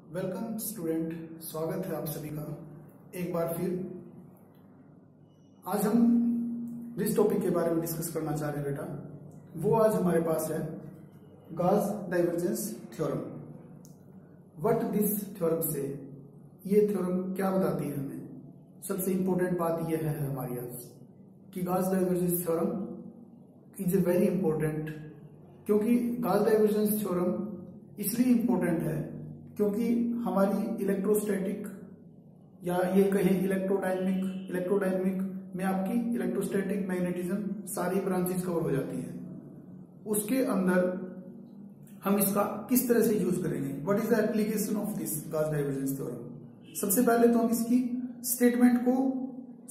Welcome student, स्वागत है आप सभी का एक बार फिर। आज हम जिस टॉपिक के बारे में डिस्कस करना चाह रहे हैं बेटा, वो आज हमारे पास है Gauss divergence theorem. What this theorem से, ये थ्योरम क्या बताती है हमें। सबसे इंपॉर्टेंट बात यह है हमारी आज कि Gauss divergence theorem is a very important, क्योंकि गॉस डाइवर्जेंस थ्योरम इसलिए इंपॉर्टेंट है क्योंकि हमारी इलेक्ट्रोस्टैटिक या ये कहें इलेक्ट्रोडायनेमिक में आपकी इलेक्ट्रोस्टैटिक मैग्नेटिज्म सारी ब्रांचेस कवर हो जाती है। उसके अंदर हम इसका किस तरह से यूज करेंगे, what is the application of this Gauss divergence theorem. सबसे पहले तो हम इसकी स्टेटमेंट को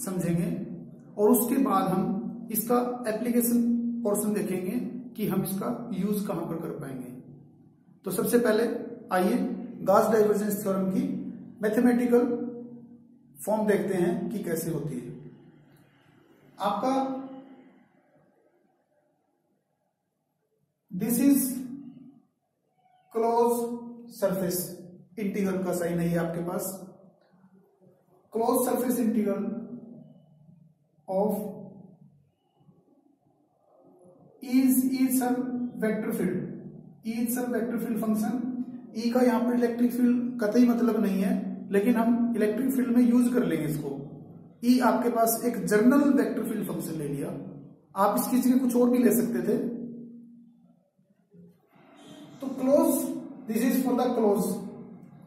समझेंगे और उसके बाद हम इसका एप्लीकेशन पोर्शन देखेंगे कि हम इसका यूज कहां पर कर पाएंगे। तो सबसे पहले आइए गॉस डाइवर्जेंस थ्योरम की मैथमेटिकल फॉर्म देखते हैं कि कैसे होती है। आपका this is close surface integral का साइन है ये आपके पास। Close surface integral of is some vector field function. E का यहां पर इलेक्ट्रिक फील्ड कतई मतलब नहीं है, लेकिन हम इलेक्ट्रिक फील्ड में यूज कर लेंगे इसको। ई आपके पास एक जर्नल वेक्टर फील्ड फंक्शन ले लिया, आप इसकी जगह कुछ और भी ले सकते थे। तो close, this is for the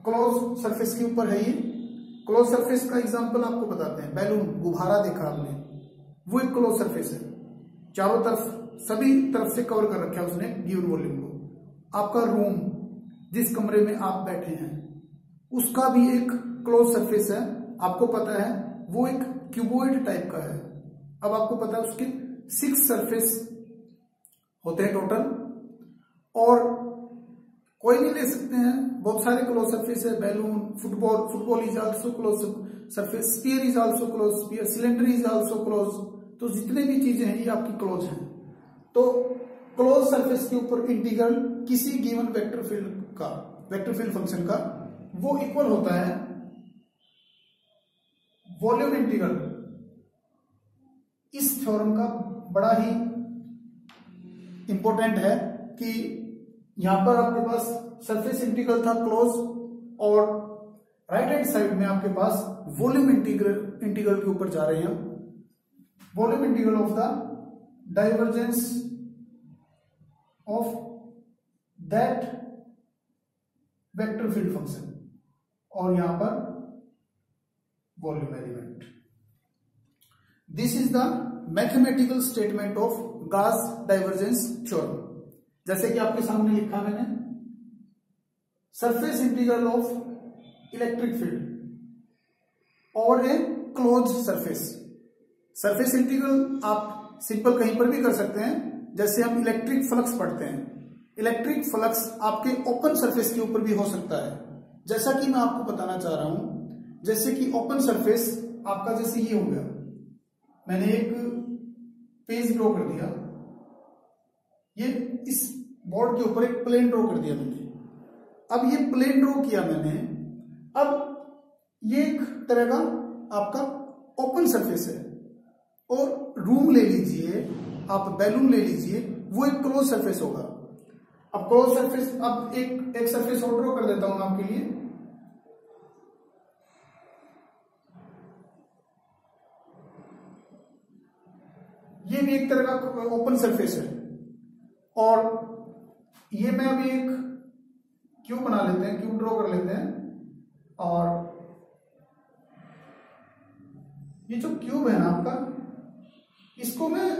close surface के ऊपर है ये। क्लोज सरफेस का एग्जांपल आपको बताते हैं। बैलून, गुब्बारा देखा आपने, वो एक क्लोज सरफेस है, चारों तरफ सभी तरफ से कवर कर रखा है उसने गिवन वॉल्यूम को। आपका रूम, जिस कमरे में आप बैठे हैं, उसका भी एक क्लोज सरफेस है, आपको पता है वो एक क्यूबॉइड टाइप का है। अब आपको पता है उसके 6 सरफेस होते हैं टोटल, और कोई नहीं ले सकते हैं, बहुत सारे क्लोज सरफेस है। Balloon, football is also close surface, sphere is also close sphere, cylinder is also close. तो जितने भी चीजें हैं ये आपकी क्लोज हैं। तो क्लोज सरफेस के ऊपर इंटीग्रल किसी गिवन वेक्टर फील्ड फंक्शन का, वो इक्वल होता है वॉल्यूम इंटीग्रल। इस थ्योरम का बड़ा ही इंपॉर्टेंट है कि यहां पर आपके पास सरफेस इंटीग्रल था क्लोज, और राइट हैंड साइड में आपके पास वॉल्यूम इंटीग्रल के ऊपर जा रहे हैं। Volume integral of the divergence of that vector field function, और यहां पर volume element. This is the mathematical statement of Gauss divergence theorem. जैसे कि आपके सामने लिखा मैंने, surface integral of electric field और ए क्लोज सरफेस इंटीग्रल आप सिंपल कहीं पर भी कर सकते हैं। जैसे हम इलेक्ट्रिक फ्लक्स पढ़ते हैं, इलेक्ट्रिक फ्लक्स आपके ओपन सरफेस के ऊपर भी हो सकता है। जैसा कि मैं आपको बताना चाह रहा हूं, जैसे कि ओपन सरफेस आपका जैसे ये हो गया, मैंने एक पेज ड्रॉ कर दिया, ये इस बोर्ड के ऊपर एक प्लेन ड्रॉ कर दिया मैंने। अब ये प्लेन ड्रॉ किया मैंने, अब ये एक तरह का आपका ओपन सरफेस है। और रूम ले लीजिए, आप बैलून ले लीजिए, वो एक क्लोज सरफेस होगा। अब क्लोज सरफेस, अब एक सरफेस और ड्रॉ कर देता हूं आपके लिए। ये भी एक तरह का ओपन सरफेस है, और ये मैं अभी एक क्यूब बना लेते हैं, क्यूब ड्रॉ कर लेते हैं। और ये जो क्यूब है ना आपका, इसको मैं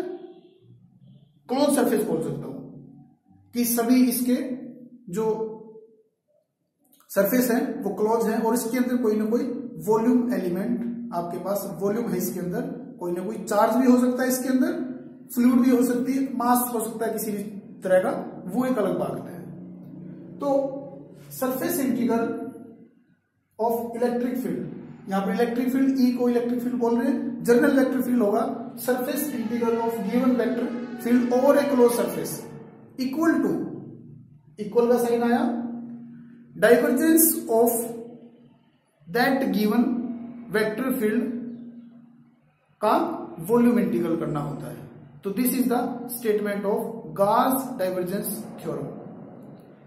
क्लोज सरफेस बोल सकता हूं कि सभी इसके जो सरफेस है वो क्लोज है, और इसके अंदर कोई ना कोई वॉल्यूम एलिमेंट, आपके पास वॉल्यूम है इसके अंदर, कोई ना कोई चार्ज भी हो सकता है इसके अंदर, फ्लूइड भी हो सकती है, मास हो सकता है किसी भी तरह का, वो एक अलग बात है। तो surface integral of electric field, यहां पर इलेक्ट्रिक फील्ड, ई को इलेक्ट्रिक फील्ड बोल रहे हैं, जर्नल वेक्टर फील्ड होगा surface integral of given vector field over a close surface equal to, equal का साइन आया, divergence of that given vector field का वॉल्यूम इंटीग्रल करना होता है। तो this is the statement of Gauss divergence theorem.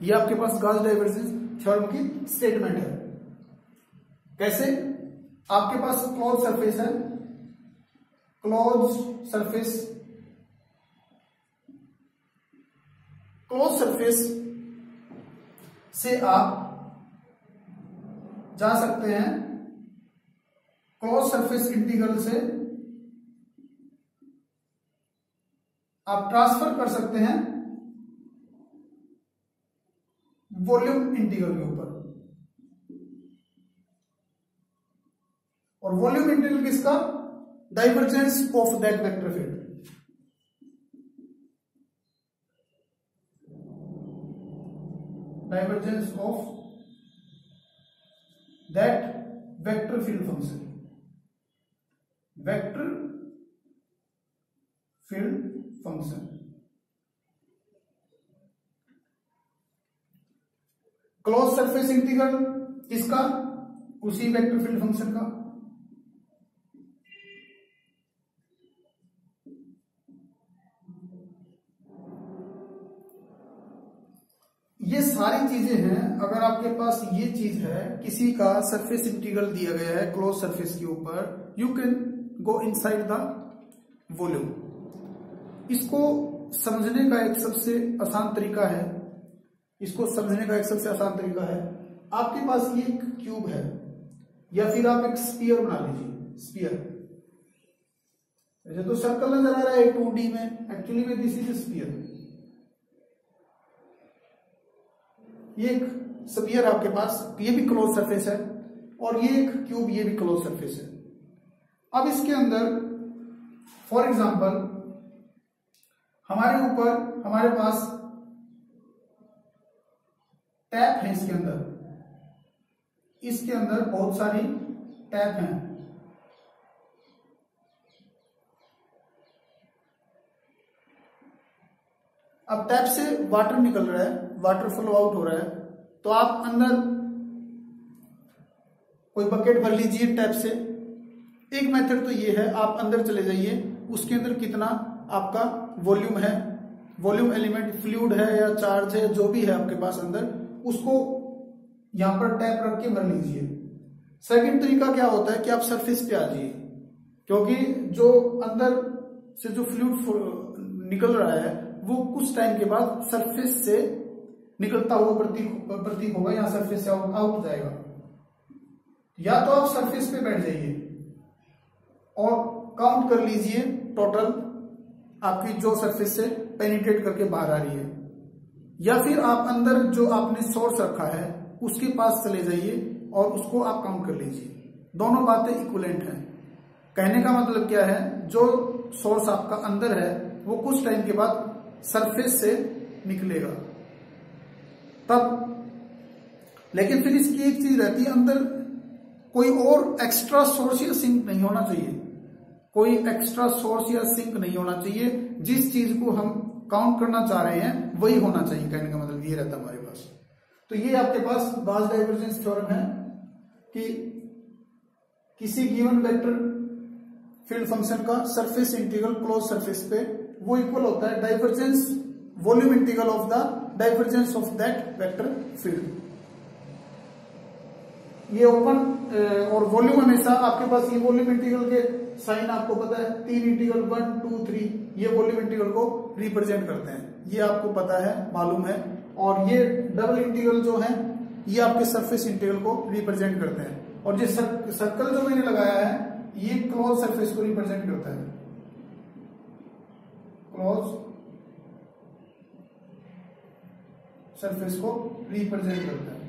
ये आपके पास गॉस डाइवर्जेंस थ्योरम की स्टेटमेंट है। कैसे? आपके पास क्लोज सरफेस है, क्लोज सरफेस से आप जा सकते हैं, क्लोज सरफेस इंटीग्रल से आप ट्रांसफर कर सकते हैं वॉल्यूम इंटीग्रल के ऊपर। और वॉल्यूम इंटीग्रल किसका? Divergence of that vector field. Divergence of that vector field function, vector field function. Close surface integral किसका? उसी वेक्टर फील्ड फंक्शन का। ये सारी चीजें हैं। अगर आपके पास ये चीज है, किसी का सरफेस इंटीग्रल दिया गया है क्लोज सरफेस के ऊपर, you can go inside the volume. इसको समझने का एक सबसे आसान तरीका है, आपके पास ये एक क्यूब है या फिर आप एक स्फीयर बना लीजिए। स्फीयर वैसे तो सर्कल नजर आ रहा है 2D में, एक्चुअली में दिस इज स्फीयर। ये एक स्फीयर आपके पास, ये भी क्लोज सरफेस है, और ये एक क्यूब, ये भी क्लोज सरफेस है। अब इसके अंदर फॉर एग्जांपल हमारे पास टैप है, इसके अंदर बहुत सारी टैप हैं। अब टैप से वाटर निकल रहा है, वाटर फ्लो आउट हो रहा है, तो आप अंदर कोई बकेट भर लीजिए टैप से। एक मेथड तो ये है, आप अंदर चले जाइए, उसके अंदर कितना आपका वॉल्यूम है, वॉल्यूम एलिमेंट फ्लूइड है या चार्ज है, जो भी है आपके पास अंदर, उसको यहां पर टैप रख के भर लीजिए। सेकंड तरीका क्या होता है कि आप सरफेस पे आ जाइए, क्योंकि जो अंदर से जो फ्लूइड निकल रहा है वो कुछ टाइम के बाद सरफेस से निकलता हुआ प्रतीक होगा, यहां सरफेस से आउट जाएगा। या तो आप सरफेस पे बैठ जाइए और काउंट कर लीजिए टोटल आपकी जो सरफेस से पेनिट्रेट करके बाहर आ रही है, या फिर आप अंदर जो आपने सोर्स रखा है उसके पास चले जाइए और उसको आप काउंट कर लीजिए। दोनों बातें इक्विवेलेंट हैं। कहने का मतलब क्या है, जो सोर्स आपका अंदर है वो कुछ टाइम के बाद सरफेस से निकलेगा तब। लेकिन फिर इसकी एक चीज रहती है, अंदर कोई और एक्स्ट्रा सोर्स या सिंक नहीं होना चाहिए, कोई एक्स्ट्रा सोर्स या सिंक नहीं होना चाहिए। जिस चीज को हम काउंट करना चाह रहे हैं वही होना चाहिए। कहने का मतलब ये रहता है हमारे पास। तो ये आपके पास गॉस डाइवर्जेंस थ्योरम है कि किसी गिवन वेक्टर फील्ड फंक्शन का सरफेस इंटीग्रल क्लोज सरफेस पे वो इक्वल होता है divergence volume integral of the divergence of that vector field. ये ओपन और वॉल्यूम हमेशा आपके पास, ये वॉल्यूम इंटीग्रल के साइन आपको पता है, 3 इंटीग्रल 1 2 3 ये वॉल्यूम इंटीग्रल को रिप्रेजेंट करते हैं, ये आपको पता है, मालूम है। और ये डबल इंटीग्रल जो है ये आपके सरफेस इंटीग्रल को रिप्रेजेंट करते हैं। और ये सर्कल जो मैंने लगाया है ये क्लोज सरफेस को रिप्रेजेंट करता है, क्लोज सरफेस को रिप्रेजेंट करता है।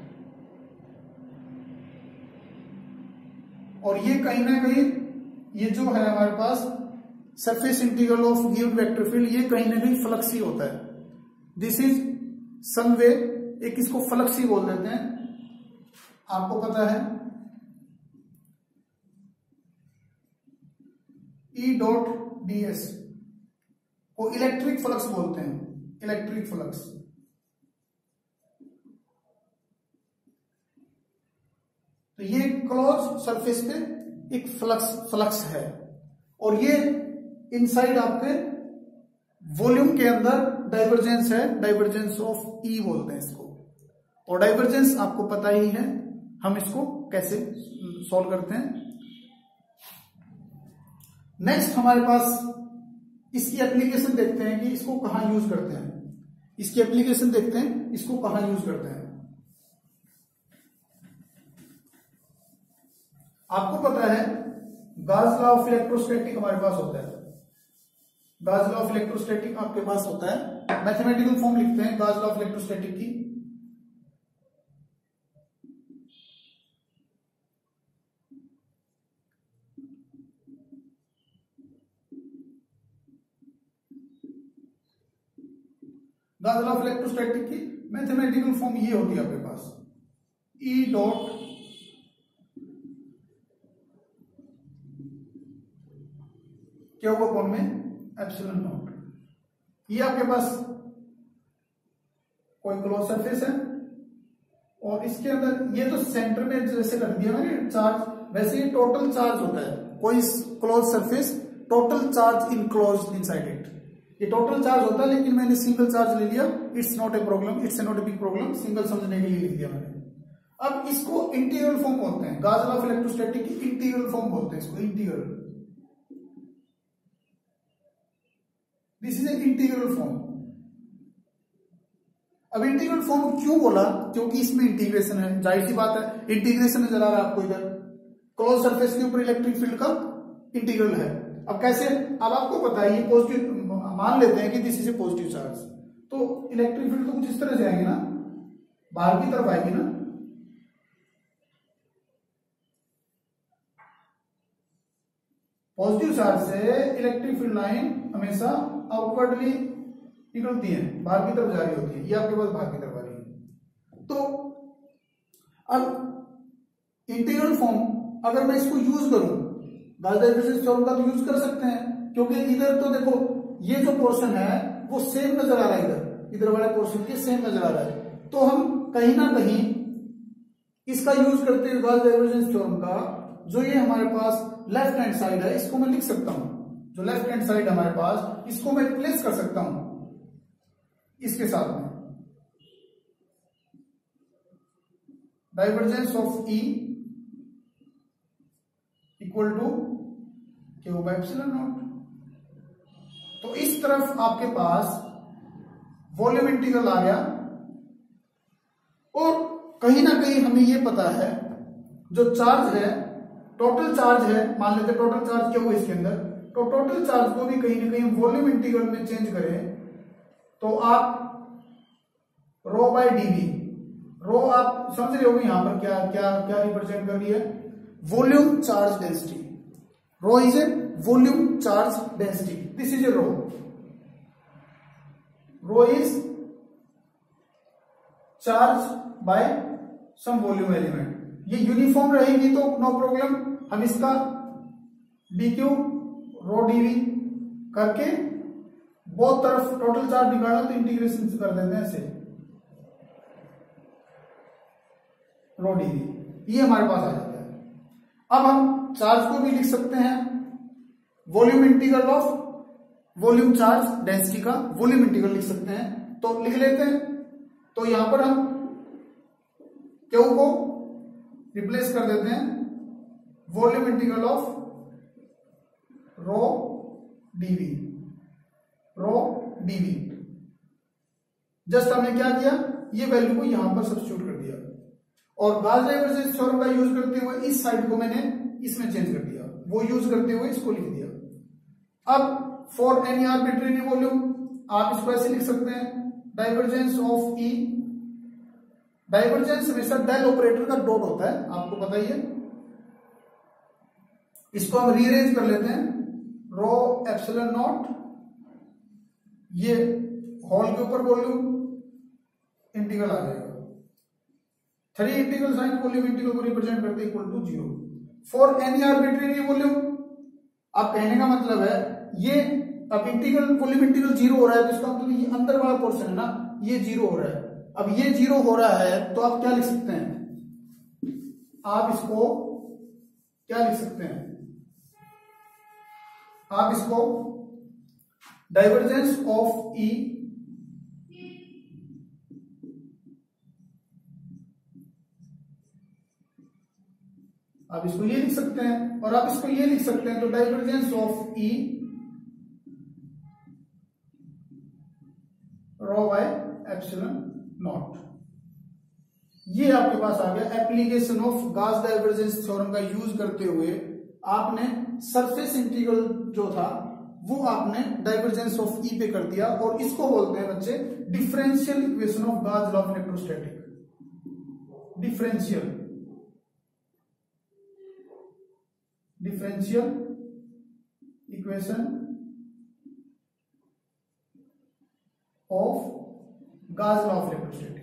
और ये कहीं ना कहीं ये जो है हमारे पास surface integral of given vector field, ये कहीं ना कहीं फ्लक्सी होता है। दिस इज सम वे, एक इसको फ्लक्सी बोल देते हैं, आपको पता है। E डॉट ds को इलेक्ट्रिक फ्लक्स बोलते हैं, इलेक्ट्रिक फ्लक्स। तो ये क्लोज सरफेस पे एक फ्लक्स है, और ये इनसाइड आपके वॉल्यूम के अंदर डाइवर्जेंस है, डाइवर्जेंस ऑफ ई बोलते हैं इसको। और डाइवर्जेंस आपको पता ही है, हम इसको कैसे सॉल्व करते हैं। नेक्स्ट हमारे पास इसकी एप्लीकेशन देखते हैं कि इसको कहां यूज करते हैं। इसकी एप्लीकेशन देखते हैं, इसको कहां यूज करते हैं। आपको पता है गॉस लॉ ऑफ इलेक्ट्रोस्टैटिक हमारे पास होता है। गॉस लॉ ऑफ इलेक्ट्रोस्टैटिक आपके पास होता है। मैथमेटिकल फॉर्म लिखते हैं गॉस लॉ ऑफ इलेक्ट्रोस्टैटिक की। गॉस लॉ ऑफ इलेक्ट्रोस्टैटिक की मैथमेटिकल फॉर्म ये होती है आपके पास, ई डॉट क्यू को कौन में एप्सिलॉन नॉट। ये आपके पास कोई क्लोज सरफेस है, और इसके अंदर ये तो सेंटर में जैसे रख दिया मैंने चार्ज, वैसे ये टोटल चार्ज होता है। कोई close surface total charge enclosed inside it, ये टोटल चार्ज होता है, लेकिन मैंने सिंगल चार्ज ले लिया। It's not a problem, it's not a big problem, single समझने के लिए लिख दिया मैंने। अब इसको इंटीग्रल फॉर्म बोलते हैं, गॉस लॉ ऑफ इलेक्ट्रोस्टैटिक की इंटीग्रल फॉर्म बोलते हैं इसको, integral. This is A integral form. अब इंटीग्रल फॉर्म क्यों बोला, क्योंकि इसमें इंटीग्रेशन है, जाहिर सी बात है इंटीग्रेशन नजर आ रहा है आपको इधर। क्लोज सरफेस के ऊपर इलेक्ट्रिक फील्ड का इंटीग्रल है। अब कैसे, अब आपको पता है ये पॉजिटिव, मान लेते हैं कि this is A positive charge, तो इलेक्ट्रिक फील्ड तो कुछ इस तरह से आएगी ना, बाहर की तरफ आएगी ना। पॉजिटिव चार्ज से इलेक्ट्रिक फील्ड लाइन हमेशा आउटवर्डली निकलती है, बाहर की तरफ जा रही होती है। ये आपके पास बाहर की तरफ आ रही है। तो अब इंटीग्रल फॉर्म अगर मैं इसको यूज करूं, गॉस डाइवर्जेंस थ्योरम का तो यूज कर सकते हैं, क्योंकि इधर तो देखो ये जो पोर्शन है वो सेम नजर आ रहा है, इधर वाले पोर्शन के सेम नजर आ रहा है। तो हम कहीं ना कहीं इसका यूज करते हैं गॉस डाइवर्जेंस थ्योरम का। जो ये हमारे पास लेफ्ट हैंड साइड है इसको मैं लिख सकता हूं, जो लेफ्ट हैंड साइड हमारे पास, इसको मैं रिप्लेस कर सकता हूं इसके साथ में। Divergence of E equal to q by epsilon naught. तो इस तरफ आपके पास वॉल्यूम इंटीग्रल आ गया, और कहीं ना कहीं हमें यह पता है जो चार्ज है, टोटल चार्ज है, मान लेते टोटल चार्ज क्या हुआ इसके अंदर, तो टोटल चार्ज को भी कहीं ना कहीं वॉल्यूम इंटीग्रल में चेंज करें तो आप रो बाय डीवी, रो आप समझ रहे हो यहां पर क्या क्या क्या रिप्रेजेंट कर रही है, volume charge density. Rho is a volume charge density, this is a rho. Rho is charge by some volume element. ये यूनिफॉर्म रहेगी तो नो प्रॉब्लम, हम इसका dq रो dv करके बहुत तरफ टोटल चार्ज निकालना तो इंटीग्रेशन कर देते हैं ऐसे, रो dv, ये हमारे पास आ जाता है। अब हम चार्ज को भी लिख सकते हैं volume integral of volume charge density का वॉल्यूम इंटीग्रल लिख सकते हैं, तो लिख लेते हैं। तो यहां पर हम क्यू को रिप्लेस कर देते हैं volume integral of rho dv, rho dv. Just हमने क्या किया, ये वैल्यू को यहां पर सब्स्टिट्यूट कर दिया, और गॉस डाइवर्जेंस थ्योरम का यूज करते हुए इस साइड को मैंने इसमें चेंज कर दिया, वो यूज करते हुए इसको लिख दिया। अब फॉर एनी आर्बिट्रेरी वॉल्यूम आप इसको ऐसे लिख सकते हैं, डाइवर्जेंस ऑफ ई, डाइवर्जेंस हमेशा डेल ऑपरेटर का डॉट होता है, आपको पता ही है। इसको हम रीअरेंज कर लेते हैं, रो एप्सिलॉन नॉट, ये होल के ऊपर वॉल्यूम इंटीग्रल आ जाएगा, 3 इंटीग्रल साइन वॉल्यूम इंटीग्रल को रिप्रेजेंट करते हैं equal to 0 for any arbitrary volume. आप कहने का मतलब है ये अब इंटीग्रल वॉल्यूम इंटीग्रल 0 हो रहा है, तो इसका मतलब ये अंदर वाला पोर्शन है ना, ये 0 हो रहा है। अब ये 0 हो रहा है तो आप क्या लिख सकते हैं, आप इसको क्या लिख सकते हैं, आप इसको डाइवर्जेंस ऑफ ई आप इसको ये लिख सकते हैं, और आप इसको ये लिख सकते हैं, तो divergence of E rho by epsilon naught. ये आपके पास आ गया application of Gauss divergence theorem का यूज करते हुए आपने सरफेस इंटीग्रल जो था वो आपने डाइवर्जेंस ऑफ ई पे कर दिया, और इसको बोलते हैं बच्चे differential equation of Gauss law of electrostatic. Differential equation of Gauss law of electrostatic.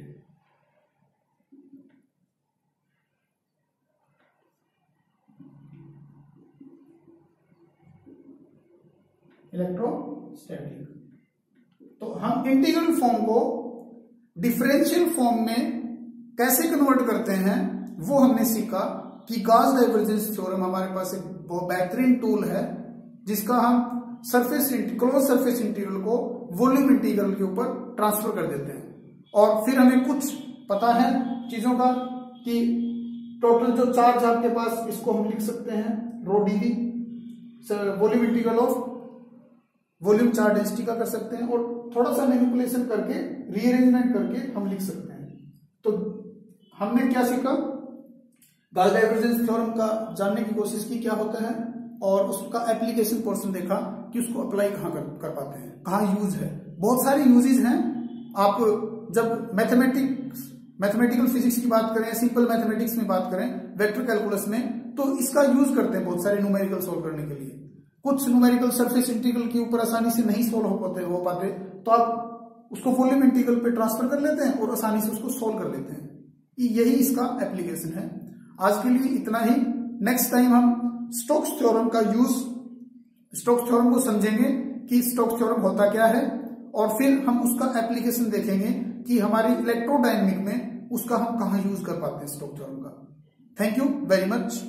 Electrostatic. तो हम इंटीग्रल फॉर्म को डिफरेंशियल फॉर्म में कैसे कन्वर्ट करते हैं वो हमने सीखा कि गॉस डाइवर्जेंस थ्योरम हमारे पास एक बहुत बेहतरीन टूल है जिसका हम क्लोज सरफेस इंटीग्रल को वॉल्यूम इंटीग्रल के ऊपर ट्रांसफर कर देते हैं, और फिर हमें कुछ पता है चीजों का कि टोटल जो चार्ज आपके पास इसको हम लिख सकते हैं rho dV, volume integral of volume charge density का कर सकते हैं, और थोड़ा सा मैनिपुलेशन करके रीअरेंजमेंट करके हम लिख सकते हैं। तो हमने क्या सीखा, गॉस डाइवर्जेंस थ्योरम का जानने की कोशिश की क्या होता है, और उसका एप्लीकेशन पोर्शन देखा कि उसको अप्लाई कहाँ कर पाते हैं, कहाँ यूज है। बहुत सारे यूजेज हैं। आप जब मैथमेटिकल फिजिक्स की बात करें, सिंपल मैथमेटिक्स में बात करें, वेक्टर कैलकुलस में, तो इसका यूज करते हैं बहुत सारे न्यूमेरिकल सोल्व करने के लिए। कुछ न्यूमेरिकल सरफेस इंटीग्रल के ऊपर आसानी से नहीं सोल्व हो पाते तो आप उसको वॉल्यूम इंटीग्रल पे ट्रांसफर कर लेते हैं और आसानी से उसको सोल्व कर लेते हैं। यही इसका एप्लीकेशन है। आज के लिए इतना ही। नेक्स्ट टाइम हम स्टोक्स थ्योरम का यूज, स्टोक्स थ्योरम को समझेंगे कि स्टोक्स थ्योरम होता क्या है, और फिर हम उसका एप्लीकेशन देखेंगे कि हमारी इलेक्ट्रोडायनेमिक में उसका हम कहाँ यूज कर पाते हैं स्टोक्स थ्योरम का। Thank you very much.